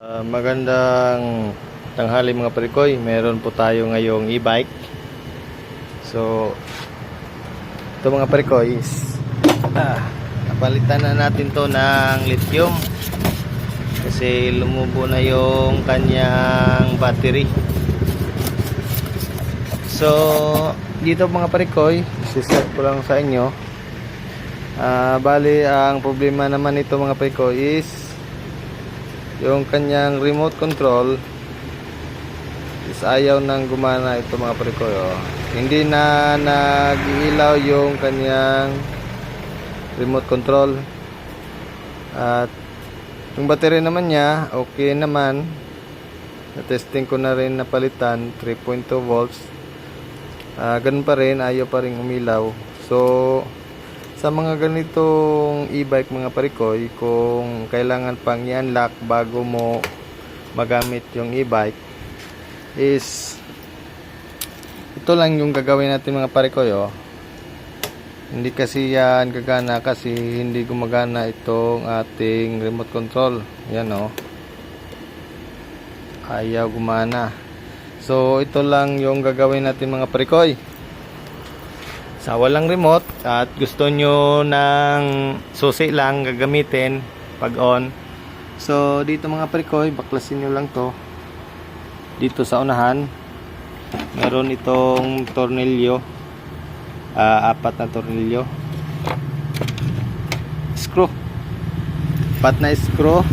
Magandang tanghali mga parikoy. Meron po tayo ngayong e-bike. So ito mga parikoy is napalitan na natin to ng lithium kasi lumubo na yung kanyang battery. So dito mga parikoy, siset ko lang sa inyo. Bali ang problema naman nito mga parikoy is yung kanyang remote control is ayaw nang gumana ito mga parikoy. Hindi na nag-iilaw yung kanyang remote control. At yung battery naman niya okay naman. Na-testing ko na rin, napalitan 3.2 volts. Ganun pa rin, ayaw pa rin umilaw. So sa mga ganitong e-bike mga parikoy, kung kailangan pang i-unlock bago mo magamit yung e-bike, is ito lang yung gagawin natin mga parikoy. Hindi kasi yan gagana kasi hindi gumagana itong ating remote control. Yan ayaw gumana. So ito lang yung gagawin natin mga parikoy. Sa walang remote at gusto nyo ng susi lang gagamitin pag on, so dito mga parikoy, baklasin nyo lang to. Dito sa unahan meron itong tornilyo, 4 na tornilyo, screw, 4 na screw.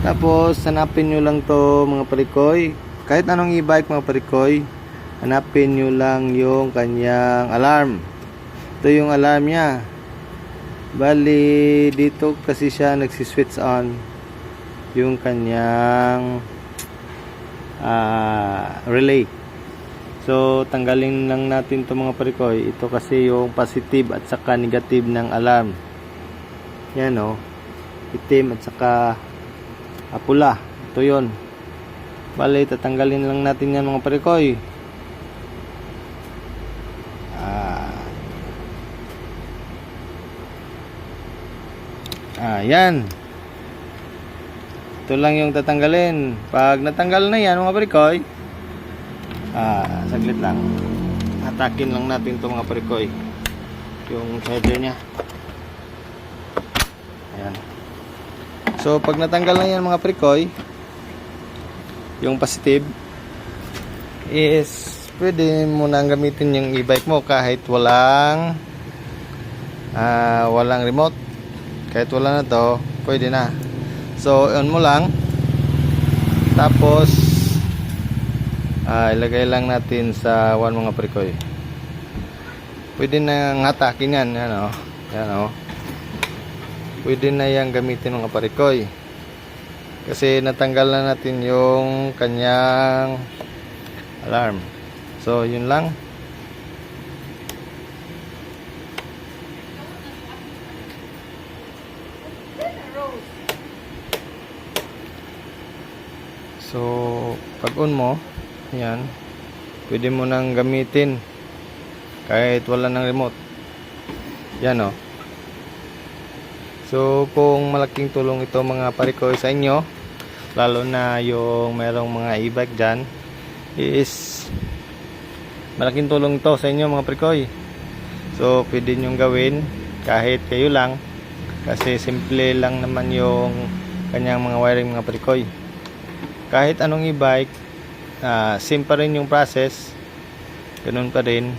Tapos hanapin nyo lang to mga parikoy. Kahit anong e-bike mga parikoy, hanapin nyo lang yung kanyang alarm. Ito yung alarm niya. Bali dito kasi siya nagsiswitch on yung kanyang relay. So tanggalin lang natin to mga parikoy. Ito kasi yung positive at saka negative ng alarm. Yan itim at saka pula. Ito yon. Bali tatanggalin lang natin yan mga parikoy. Yan. Ito lang yung tatanggalin. Pag natanggal na yan mga parikoy, saglit lang. Hatakin lang natin ito mga parikoy, yung header nya. Ayan. So pag natanggal na yan mga parikoy, yung positive, is pwede mo nang gamitin yung e-bike mo kahit walang remote. Kahit wala na to, pwede na. So on mo lang, tapos ilagay lang natin sa 1 mga parikoy. Pwede na hatakin yan. Yan pwede na yan gamitin mga parikoy kasi natanggal na natin yung kanyang alarm. So yun lang. So pag on mo, yan, pwede mo nang gamitin kahit wala ng remote. Yan So kung malaking tulong ito mga parikoy sa inyo, lalo na yung merong mga e-bike dyan, is malaking tulong ito sa inyo mga parikoy. So pwede nyo gawin kahit kayo lang, kasi simple lang naman yung kanyang mga wiring mga parikoy. Kahit anong e-bike, same pa rin yung process, ganun pa rin.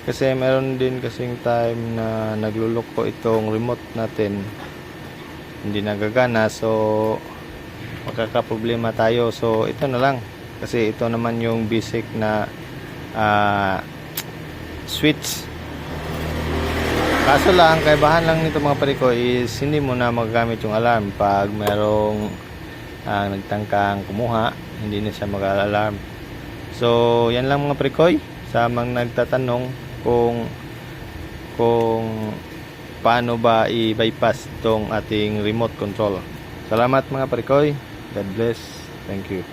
Kasi meron din kasing time na nagluloko itong remote natin, hindi nagagana, so magkakaproblema tayo. So ito na lang, kasi ito naman yung basic na switch. Kaso lang, kaibahan lang nito mga parikoy is hindi mo na magagamit yung alarm pag merong nagtangkang kumuha, hindi na siya mag-alarm. So yan lang mga parikoy, sa mga nagtatanong kung paano ba i-bypass itong ating remote control. Salamat mga parikoy. God bless. Thank you.